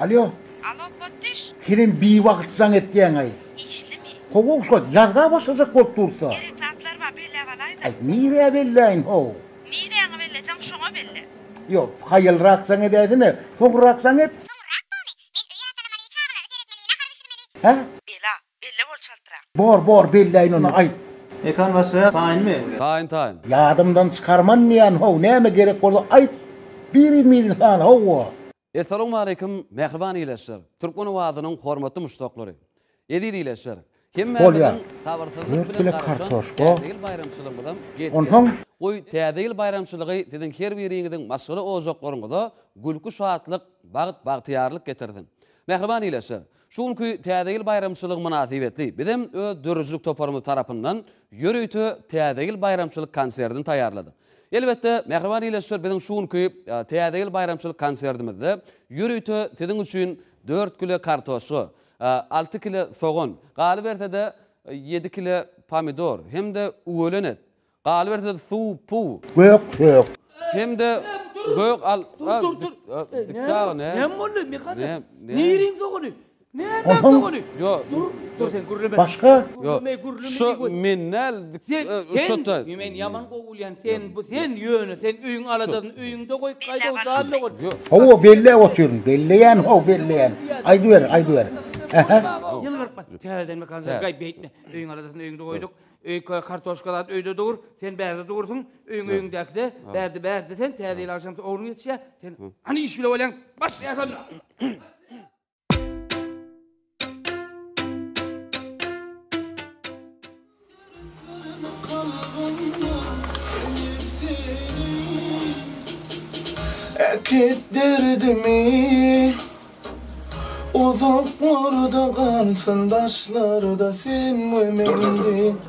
Alo. Alo, Pottiş. Senin bir vakit zanettiyen ay. İşli mi? Kovu uçlat, yazga başlasak bolup dursa. Eri tatlar var, belli avalaydı. Ay, nire belleyin ho. Nire yanı belli, sen şuna belli. Yok, hayal raksan edeydi ne? Son raksan et. Ha? Belli bol çaltıra. Bor, belleyin onu, ay. Ekan varsa tayin mi? Tayin. Yadımdan çıkarman niyan ho, neyme gerek oldu? Ay, bir insan ho. Assalamu alaykum, mehriban iyileşler. Türkmen wadynyň hormatly muştoklary. Edi diýleşler. Kim Bolýar. sabarsızlyk Kilo bilen kartoşka. Täzegil bayramçylygy bilen getdi. Onsoň Oy täzegil bayramçylygy siziň her biriňiziň maşgula ojaklaryňyzda gülkü şahatlyk, bagtyarlyk getirdin. Mehriban iyileşler. Şuňky täzegil bayramçylygy münasibetli. Bizim öz dürüstlük toparymyz tarapyndan ýörüýtü täzegil bayramçylyk konsertini taýýarlady. Elbette mehriban iyileşler bizim şuňky täzegil bayramçylyk konsertimizde ýörüýtü siziň üçin 4 kilo kartoşka, 6 kilo soğan, galy berse 7 kilo pomidor, hem de uwelenet. Galy berse su. gök. Hem de gök al. Dur. Ne mollum mi kadar? Ne? Nirin soğunu. Ne Oğlum. soğunu? Yo. Dur sen gurulma. Başka? Yo. Şu minnel şota. Men yaman gowulyan sen yöne sen üýüň aladasın üýüňde koy kayda uzanlı koy. Ho, belle oturun, belleyen ho, belleyen. Aydı ver. Yılgırtma. Täzeden mi kanser gay beytme. Üýüň aladasın üýüňde koyduk. Kartoşkalar öýde dur. Sen berde dursun. Üýüňdäkde berde sen täzeyle akşam oğlun yetişýär. Sen hani iş bile bolýan başlaýasan. Derdimi uzaklarda kalsın taşlarda sen müemendin.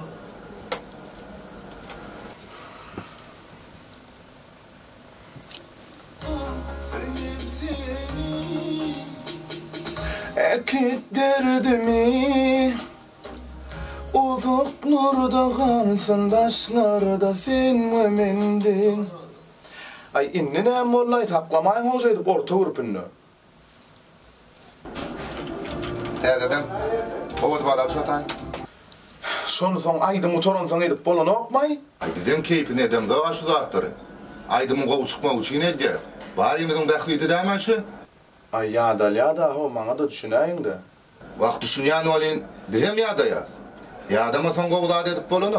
Derdimi uzaklarda kalsın taşlarda sen müemendin. Ay innene mollay taplamayın hoşaydı orta grupunu. Täzeden howat bala şotay. Şonu soň aýdy motorun soň edip bolan okmay. Ay biziň keypini edem da şu zatları. Aýdymyň gowy çykmak üçin edýär. Barymyzyň bäxwiti dämeşi. Ay ýada ho maňa da düşünäýin de. Wagt düşünýän bolyn bizem ýada ýaz. Ýadama soň gowy da edip bolany.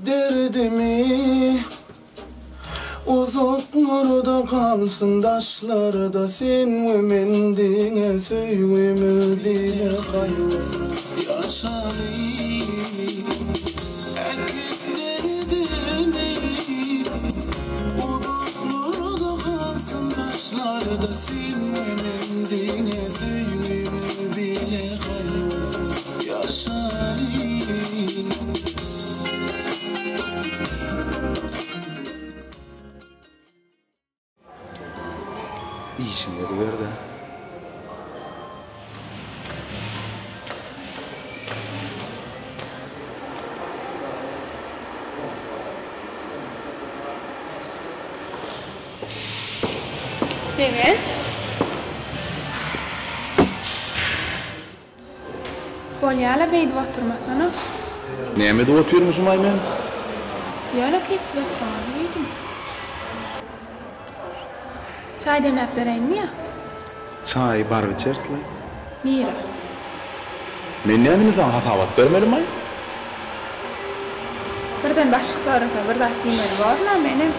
Derdimi uzaklarda kalsın taşlarda sen müemendine söýgümü dile gaýrsın yaşaly. Derdimi uzaklarda kalsın taşlarda sen müemendine söýgümü dile gaýrsın yaşaly. İşin dedi verdi. Evet. Bolyala beýdi oturmasana. Näme de oturmuşum ay men? Ýala kepde oturmalyydym. Çay demläp bereyinmi ýa? Çay bar içersle. Nire? Men näme sana hatabat bermedim ay? Birden başyk sorasa bir zat diýmeli barmy menem?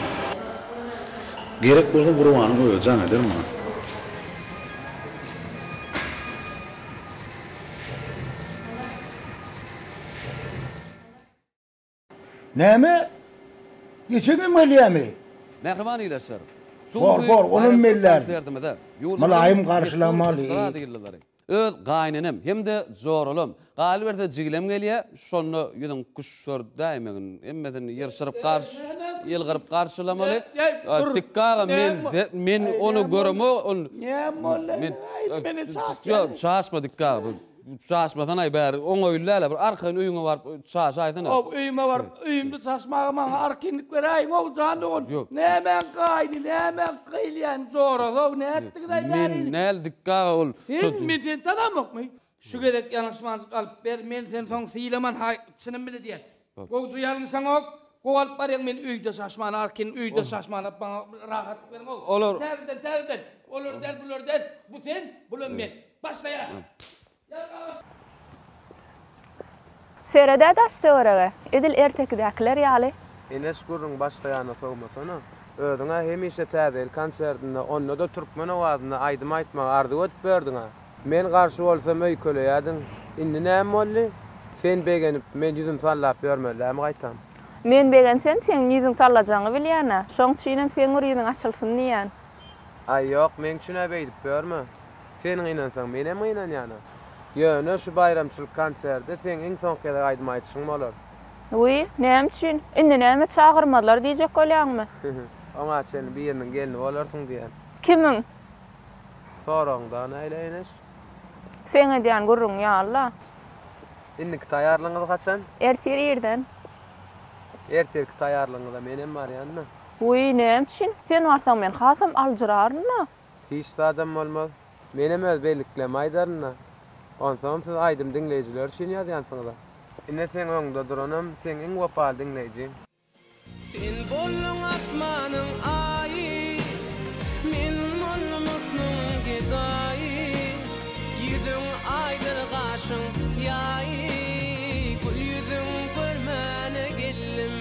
Gerek bolsa gurbany goýajan edermi? Näme? Geçeňem gelýärmi? Mehriban iyileşler. Bor, onun meller. Malayım karşılamalı. Öz gaýnynam hem de zorulum. Galy berse jigilem gelýär, şonu ýüzüň kuşşor daýmagyn, emmeden ýerşirip ýylgyryp garşylamaly. Tikkaga men onu göremi, Ne molla? men çaşma tikkaga. Saçmadan ay bär, oň öýlläle bir arkaň öýüňe barıp saç aýdyn. O öýüme var, öýümde saçmaga maňa arkinlik beräýin, o jandyň. Yok. Nämen gaýdy, nämen gylýan zorag, o näetdi giday Men näl dikka ol. Sen meten tanamokmy? Şu gerek ýalňyşmançyk alyp ber, men sen soň sylaman haýçynym bile diýer. Gowy ýalňyşaň ok, gowy alyp barýan men öýde saçmany arkin, öýde saçmany baňa rahat berin ol. Olar. Terden, olar der, bular der. Bu sen, bular men. Başlaýa. Serede daşdy oraga. Edil ertekdäkiler ýaly. Enes gurrun başlaýana sowmasana. Ödüňe hemişe täzel konsertinde onda da türkmen owazyna aýdym aýtmagy ardy ötüp berdiňa. Men garşy bolsam öýköleýädiň. Indi näme boldy? Sen begenip men ýüzüm sallap bermelämi gaýtam. Men begensem sen ýüzüň sallajagyny bilýärna. Şoň üçin sen ýüzüň açylsyn diýän. Ay ýok, men şuna beýdip berme. Sen ynansaň men hem ynanýana. Ýöne şu bayramçylyk konserde sen iň soňky aýdym aýtýaň bolar. Uy, näme üçin? Indi näme çagyrmadylar diýjek bolýarmy? Ama sen bir ýerden gelni bolarsyň diýen. Kimiň? Soraňdan aýlaýyş. Sen edýän gurrun ýa-Allah. Indi taýýarlygyňyz kaçan? Ertir ýerden. Erterki taýýarlygyňyzda menem bar ýanna. Uy, näme üçin? Sen barsaň men hasam aljyrarmyna? Hiç de adam olmaz. Menem öz bellikleme aydarına. Ondan siz aydım dinleyiciler için yazyansınız. Ine sen oňda duranam, sen iň wapal dinleýiji. Sen bollun asmanyň aýy, men molmuşnyň gedaýy. Ýüzüň aýdyr gaşyň ýaý, gül ýüzüň görmäne gellim.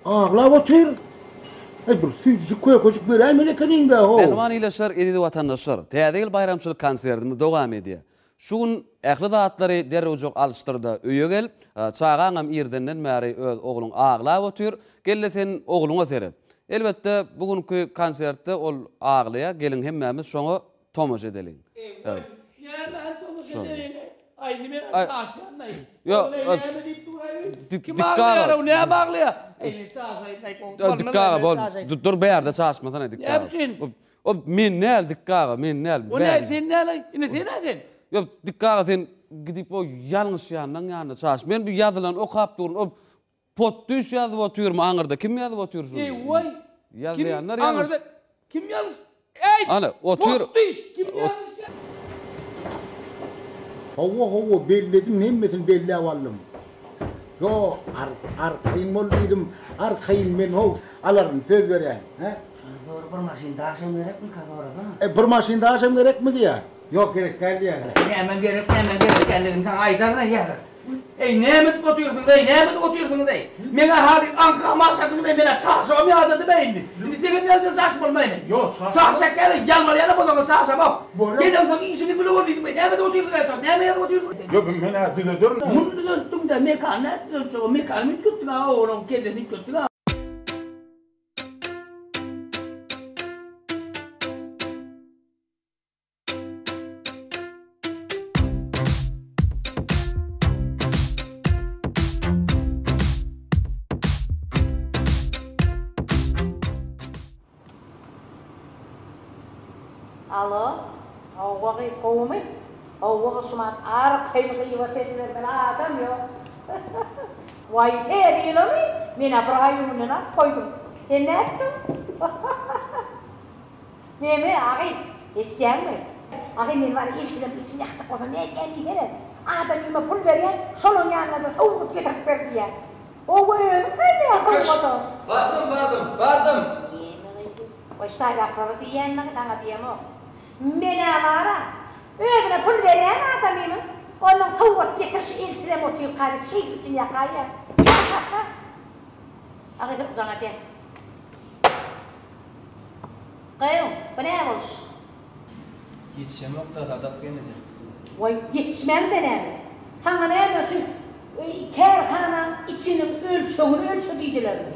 Ağlap otur. Bu süzükü koçuk beräýme lekeninde ho. Mehman ileşler edidi watandaşlar. Täze bayramçylyk konsertimiz dowam edýär. Şuň ähli zatlary derejok alıştyrdy. Öýe gel, çağaňam ýerdenden märi öz ogluň ağlap otur. Gelle sen ogluňa seret. Elbetde bugünkü konsertde ol ağlaya gelin hemmämiz şoňa tomoş edelim. Evet. Ýa-da tomoş edelim. Ay nimen saçlanay. Yo, dikkaga bol. Ne bağlıyor? Ey saçlanay. Dikkaga bol. Dur beýärde saçmasana dikkaga. O men näl dikkaga, men näl. O näl sen näl? Ine sen näden? Yo dikkaga sen gidip o ýalňyş ýandan ýanyna saç. Men bu ýazylan okap durun. O potdüş ýazyp oturma aňyrda. Kim ýazyp otur şunu? Ey vay. Ýazýanlar ýalňyş. Aňyrda kim ýalňyş? Ey. Ana otur. Potdüş kim ýalňyş? Hova belledim nemmesin belli avallım. Yo arkayın mol dedim. Arkayın men ho alarım söz berýän. He? Bir maşin daşam gerekmi kagara? Bir maşin daşam gerekmi diýär? Yok gerek geldi Hemen gerek geldim sen aydarna ýalar. Ey nämet oturýarsyň ey, nämet oturýarsyň ey. Mene hadi anka maşadyň ey mene çaşam ýadydy beýindi. Indi sen ýerde çaş bolmaýmy? Yok, çaşak gel, ýalmar ýaly bolan çaşa bak. Geden soň işini bilip oturýarsyň, nämet oturýarsyň, nämet oturýarsyň? Yok men düze dur. Bunu döndüm de mekanat, o mekanat tuttu oğlum kendini tuttu. Alo, awwagy gowmy? Awwagy şumat arkaylygy ýetirler bir adam ýok. Vay teýelimi? Men abraýymyna koydum. Sen näetdim? Neme agy? Esýärmi? Agy men var ilkilen için ýakçy goda ne ekeni gerek. Adam ýyma pul berýän, şolaň ýanyna da sowut getirip berdi. O wöýüň sen näme goda? Bardım. O şaýdaklary diýenler taňa diýemo. Mene vara. Özüne pul berýän adamymy? Onuň sowut getirişi iltirem otyp galyp şeýle için ýakaýar. Agy uzaňa de. Gaýo, bu näme boş? Yetişemok da adap gelmese. Vay yetişmem de näme? Taňa näme şu kerhanaň içiniň ölçügini ölçü diýdilermi?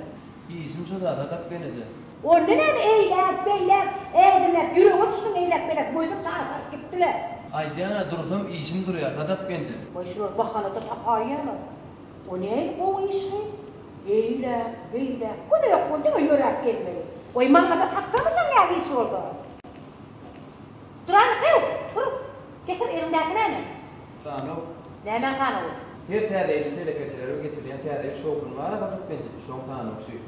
İşim şoda adap gelmese. O näme eýlep, beýlep, eýlep, ýüregi düşdüň eýlep belep goýdup çaşaryp gitdiler. Aýdyana dursam işim durýar, adap gelmese. Vay şular bahanada tapaýarlar. O näme o işi? Eýlep, beýlep, güne ýok boldy ýörek gelmeli. Oy maňa da tapdymysyň ýaly iş boldy. Duran Getir elindekine mi? Sanok. Hemen kan olur. Her täzeýiň telekeçileri geçirýän täzeýin şokunlara gatyp benji. Şoň sanok suý.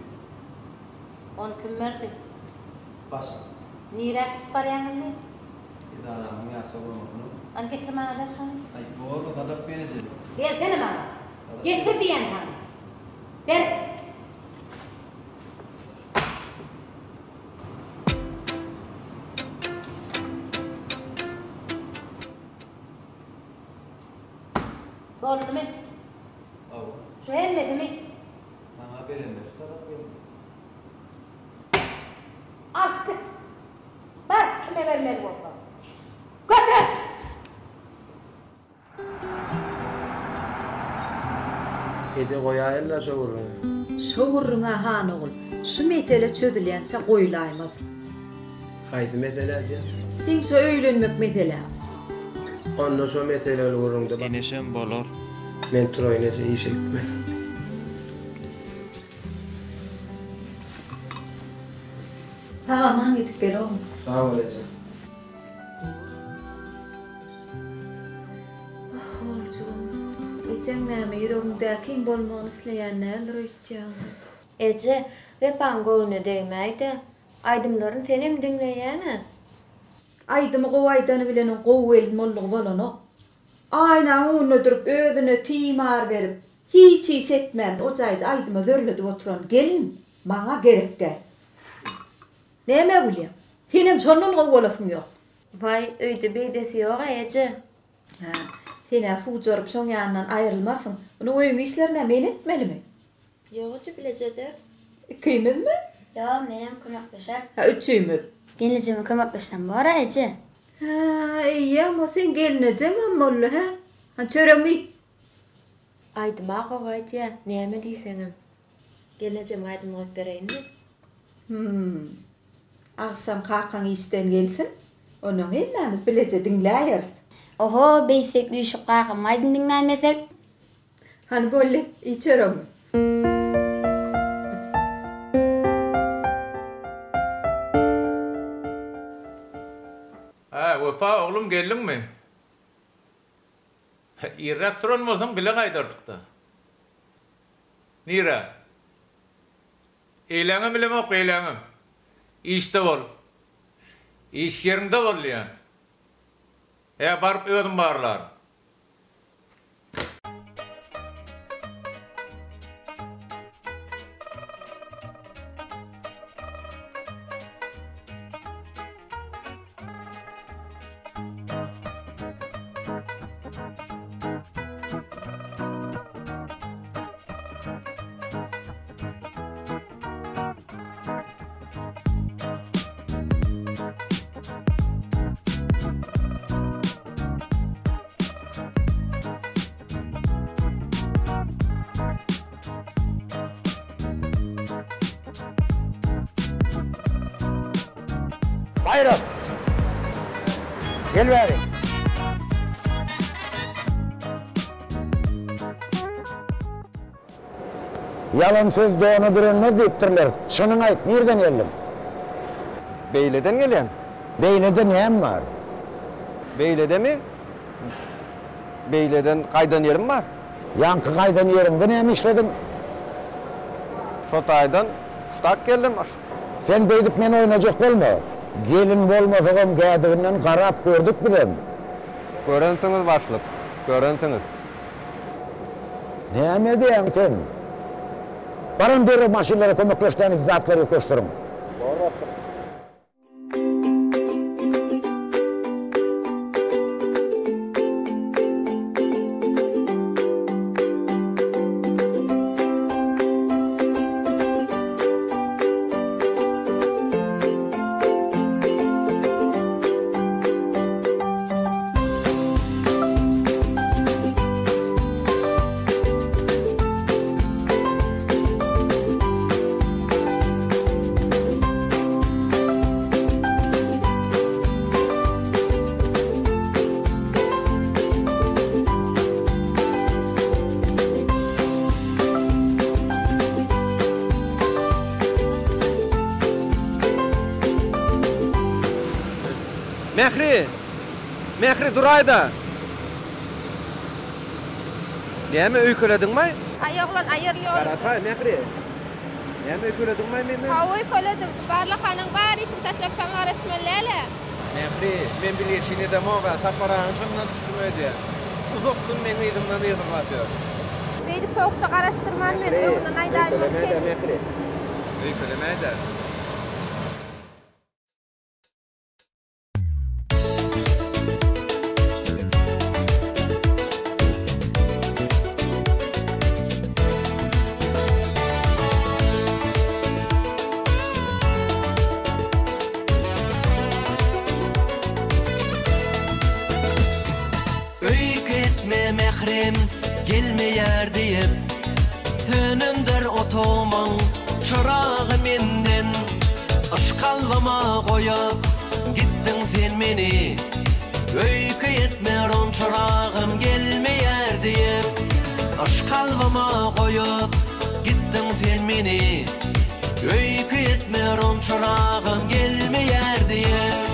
On kim verdi? Baş. Nire gitip barýanyny? İdaramyň ýaşa bolmasyny. An getir bana da şonu. Ay, doğru gatyp benji. Versene bana. Getir diyen han. Ver. Doğru mu? Aw. Şu emmedi mi? Bana berenler tarap benji. Al git. Ver kime vermeli olsa. Götür. Ece goýaýlar şogurun. Şoguruna han ogul. Şu mesele çözülýänçe goýulaýmaz. Haýsy mesele diýär? Diňçe öýlenmek mesele. Onda şu mesele gurrundy. Enesem bolar. Men turaýyn işekme. Tamam gidip gel oğlum. Sağ ol Ece. Oğulcuğum, geçen näme ýüregimde kiň bolmagyny isleýänler öýtýär. Ece, wepan goýuny deýmäýdi. Aýdymlaryň senem diňleýäne. Aýdymy gowaýdany bilen gowy el mollugy bolany. Aýna onu durup özüne timar berip, hiç iş etmän o jaýda aýdyma zörledi oturan gelin maňa gerekde. Näme bilýär? Senem şondan gowy bolasym ýok. Vay, öýde beýdesi ýok Ece. Ha, sene suw jorup şoň ýanyndan aýrylmarsyň. Bunu öýüň işlerine men etmelimi? Ýok Ece bilejeder. Kıymızmı? Ya, menem kömekleşer. Ha, üçüymüz. Gelineceğime kömekleşsem bara Ece. Ha, iyi ama sen gelineceğim ammalı ha? Ha, çöremi? Aydıma qoğaydı ya, näme diýseňem? Gelineceğim aydym goýup bereýin mi? Akşam kalkan işten gelsin, onun hemmemiz bilece dinleyeriz. Oho, beýsek düşüp kalkan aydym dinlämesek? Hani böyle içerim. Vefa oğlum geldin mi? İrrak turan bolsaň bile gaýdardyk da. Nira? Eýleňe bilemok eýleňe. İşte bol. İş yerinde bol ýa. Baryp ödüm barlar. Bayram. Gel bari. Yalan söz doğunu birine deyiptirler. Şunun ayıp, nereden geldim? Beyleden gelen. Beylede neyem var? Beylede mi? Beyleden kaydan yerim var. Yankı kaydan yerimde neyem işledin? Sotaydan tutak geldim. Sen beydip men oynayacak olma. Gelin bolmasagam gädiginden garap gördük bilen. Görensiniz başlık, görensiniz. Näme diýäň sen? Barın deri maşinlere kömekleşden zatları koşturun. Mehri, Mehri durayda. Näme öýkeledin mi? Ayaklan ayırıyor. Karatay Mehri. Näme öýkeledin mi menden? Hawy köledim. Barlahanyň bar işin taşlap saňa araşmalyla. Mehri, men bilýärçine de moga taparaňyňdan düşmedi. Uzakdan men ýerdimden ýerdim. Beýdi pokda garaşdyrman men öňünden aýdaýym. Mehri. Öýkelemäde. Gelmeyer diyip Sönündür otoman Çırağı menden Aşkalvama koyup Gittin sen meni Öykü etmer on çırağım gelmeyer diyip Aşkalvama koyup Gittin sen meni Öykü etmer on çırağım gelmeyer diyip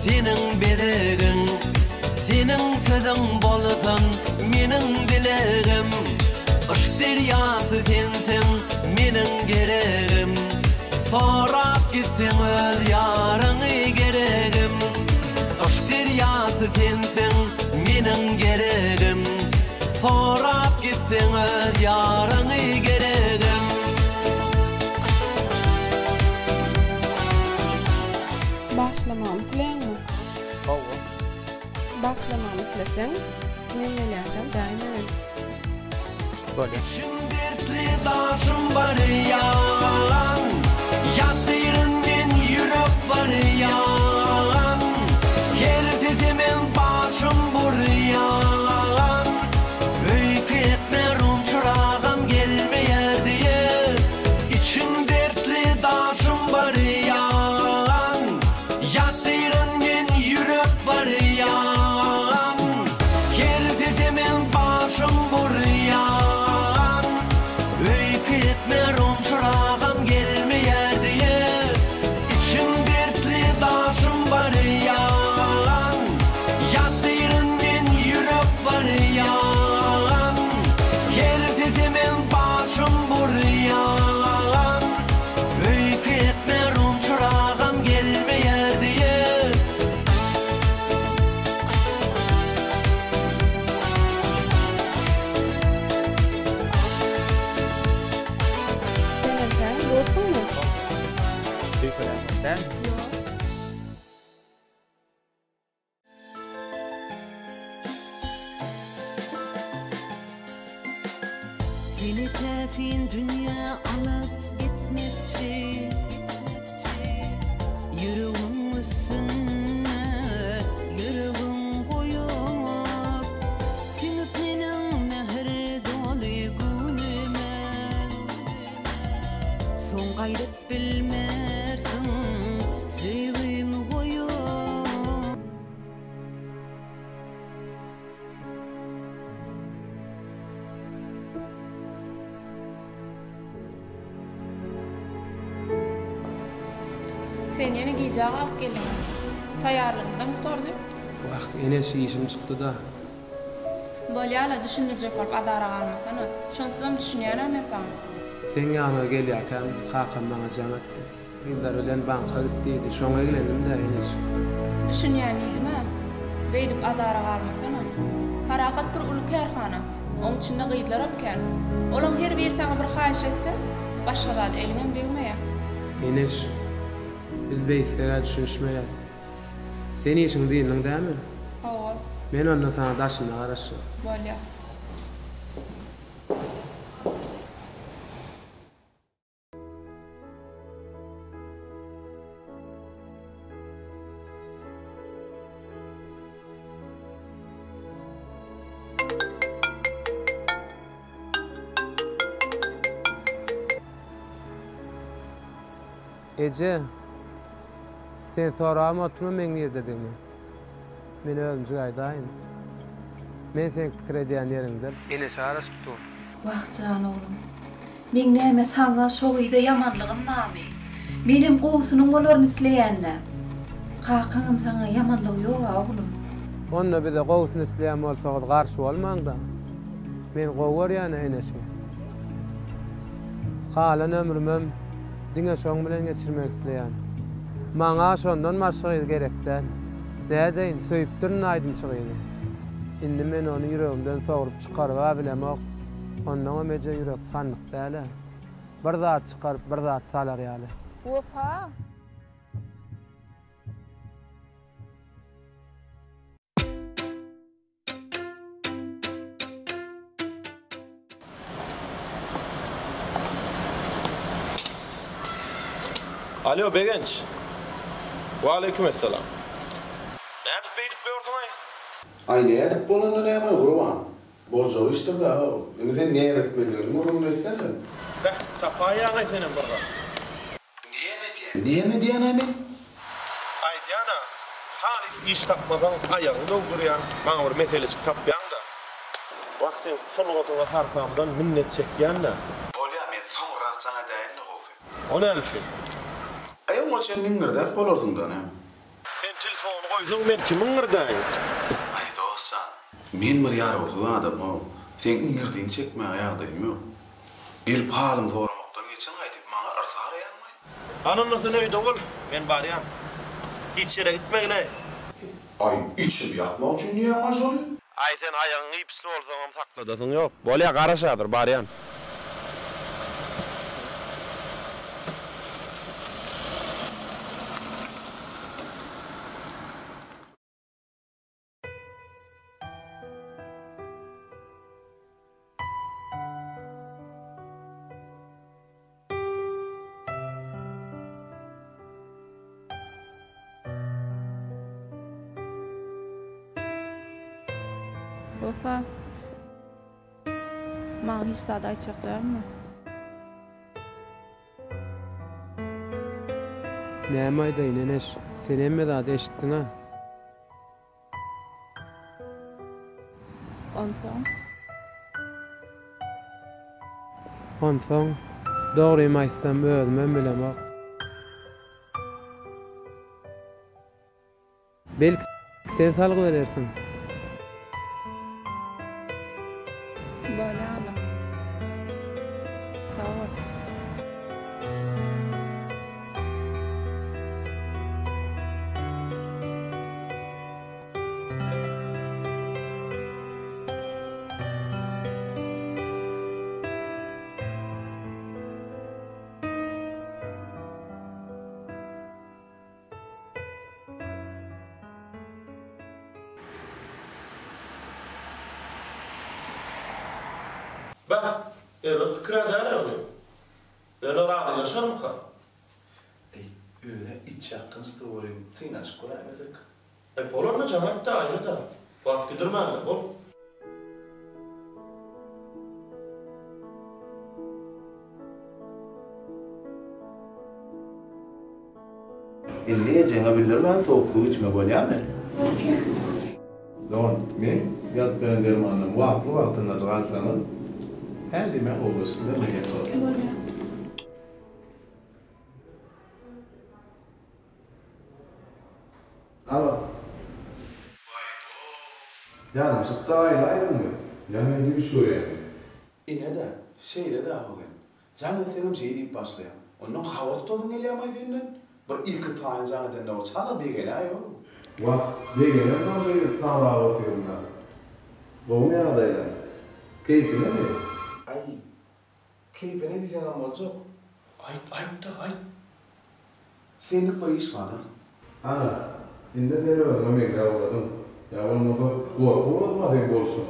senin belegin, senin sözün bolsun, menin dilegim. Aşk deryası sensin, menin geregim. Sorap gitsin öz yarını geregim. Aşk deryası sensin, menin geregim. Sorap gitsin öz yarını geregim. Başlamam filan mı? Başlamam filan. Men geleceğim daima. Böyle. Dertli daşım var yan, yatırından yürek var yan. Her sezimin başım buryan, öykü etmer çırağım gelmeyer diye. İçim dertli daşım var yan, yatırından yürek var yan. Her sezimin başım buryan. Seni tefin dünya alıp gitmekçi, yüreğim üstüne yüreğim koyup, sinip menin mehri dolu gülüme. Son gayret bilmersin, sevgimi koyup. Sen yine giyeceğe alıp gelin. Tayarlığında mutordun. Bak enesi işim çıktı da. Böyle hala düşünülecek olup adara kalmasana. Şonsuzum düşünüyorum mesela. Sen yanına gelirken kakam bana cam etti. Yıllar ölen banka gittiydi. Şona gelendim de enesi. Düşünüyen iyiydim ha. Beydip adara kalmasana. Harakat bir ulu kerhana. Onun içinde gıydılar öpken. Olan her bir sana bir hayiş etse, başka da elinin değmeye. Enesi. Biz beysega düşünüşmeýär. Sen işin değilin değil mi? Hawa, Men onda sana daşını araşı. bolýar. Ece, sen sorağım oturma men nerdedirmi? Men ölümcü aydayım. Men sen fikir ediyen yerimden. Ene çağırışıp dur. Vah can oğlum. Men näme saňa şoğyda yamanlygym nami. Menim goýsunyň bolaryny isleýänler. Kakaňym saňa yamanlyk ýok oğlum. Onna bize goýusyny isleýän bolsaňyz garşy bolmaň da. Men goýar ýa-ni eneşim. Halan ömrümem diňe şoň bilen geçirmek isleýän. Maňa şondan başga gerekden. Nädeýin söýüp durun aýdym çygyny. Indi men onu ýüregimden soňurup çykaryp bilemok. Ondan meje ýürek sanlyk däle. Bir zat çykaryp bir zat salar ýaly. Opa. Alo Begenç. Ve aleykümselam. Ne edip beydip beyordun ay? Ay ne edip bolanda ne yapay kurban? Bolca işte da. Yani sen ne etmeliyorsun? Onu desene. Tapayağın ay senin burada. Niye mi diyen emin? Ay diyana. Halis iş tapmadan ayağını dolduruyan. Bana bir meselesi tapyan da. Bak sen son otuna sarpamdan minnet çekyen de. Bolya men sonra sana dayanlı olsun. O ne için? Ayın o sen ningirde bolursun da ne? Sen telefonu koysun ben kimin ngırdayım? Ay dostsan. Men bir yar olsun adam o. Sen ngirdiğini çekme ayağdayım yok. El pahalım zoramaktan geçen aydıp bana arzar yanmay. Ananla sen öyle ol. Ben bariyan. Hiç yere gitmek ne? Ay içip yatmak için niye yapmaz oluyor? Ay sen ayağını ipsli olsan sakladasın yok. Bolya karaşadır bariyan. Opa. Maňa hiç zat aýtjaklarmy? Näme aýdaýyn eneş? Sen emme zat eşitdiň ha? Onsoň dogrymy aýtsam özümem bilemok. Belki sen salgy berersiň. Bolýar. Sağ ol. Bak, fikir eder mi? Ben orada yaşar mı ka? Öyle iç hakkımız da olayım. Tıynaş kolay mesela. Polonla cemaat da ayrı da. Bak gidirmenle bol. Niye cenga bildirmen soğukluğu içme bolya mı? Doğru. Men yat ben dermanım. Vaktinde zıgaltanın. Her demek olursun. Ben de yapalım. Alo. Yanım sıktı ayrı mı? Yani bir şey yani. Ne de şeyle de ağlayın. Canım senin şey deyip başlayan. Onun hava tutadın eleyamayız elinden. Bir ilk tayın canı dende o çala bir gene ayo. Vah, bir gene tam şey tam ağlatıyorum ben. Bu mu ya adayla? Keyfi ne mi? Ay, keyfi ne diyeceksin ama olacak? Ay da ay. Senlik bir iş var da. Ana, Inde sen öğrenme mekde oladın. Ya olmasa korku olma den bolsun.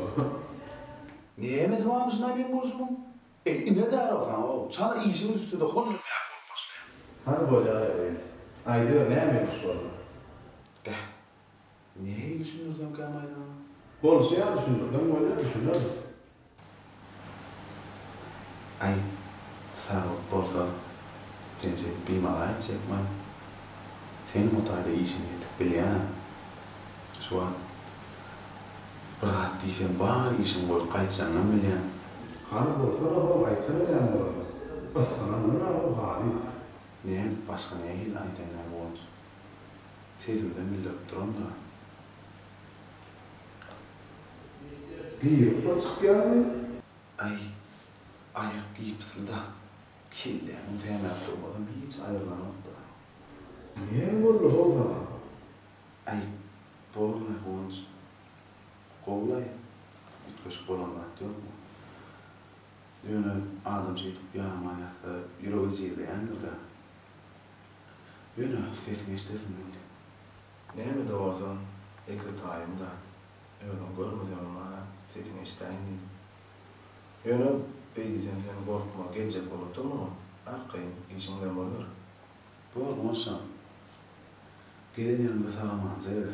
Niye mi tamamız ne ben bolsun? Ne der o sana? Çana işin üstünde honun mert olup başlayan. Hani böyle evet. Ayda ne yememiş oldu? Niye düşünüyorsun kalmaydı? Bolsun ya düşündüm, öyle düşündüm. Ay, sağ ol, bolsa. Sence bir malay çekme. Senin mutayda işini yetip bilyen. Şu an rahat değilsen bari işin koyup kaytsandan bilyen. Hani bolsa da aytsa bilyen olur. Asana ne o hali? Ne başka ne hil aytayna olmuş. Sezimden bildirip durum da. Bir yıl çıkıp geldi. Ay, ayak giyip sılda. Killerin temel durmadan hiç ayrılamadı. Niye oldu o zaman? Ay, borla konç. Kovlay. Ütköş bolan vat yok mu? Yönü adam şeytip bir amaniyatda yüreği ceyleyendir da. Yönü sesini iştesin belli. Ne mi de olsan, ekritayım da. Yönü görmeden onlara sesini işteyin değil. Yönü beydisem sen korkma, gelecek olurdu mu? Arkayın, işimden olur. Bu olmazsam, giden yanımda sağaman zeydir.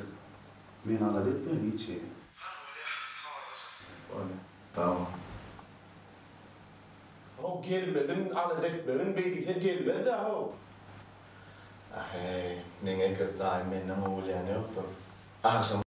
Men alat etmiyor hiç şey. Öyle. Tamam. O gelmedin, alat etmedin, beydisen gelmez ha o. Hey, nenge kırtayım benden oğul yani yoktur. Akşam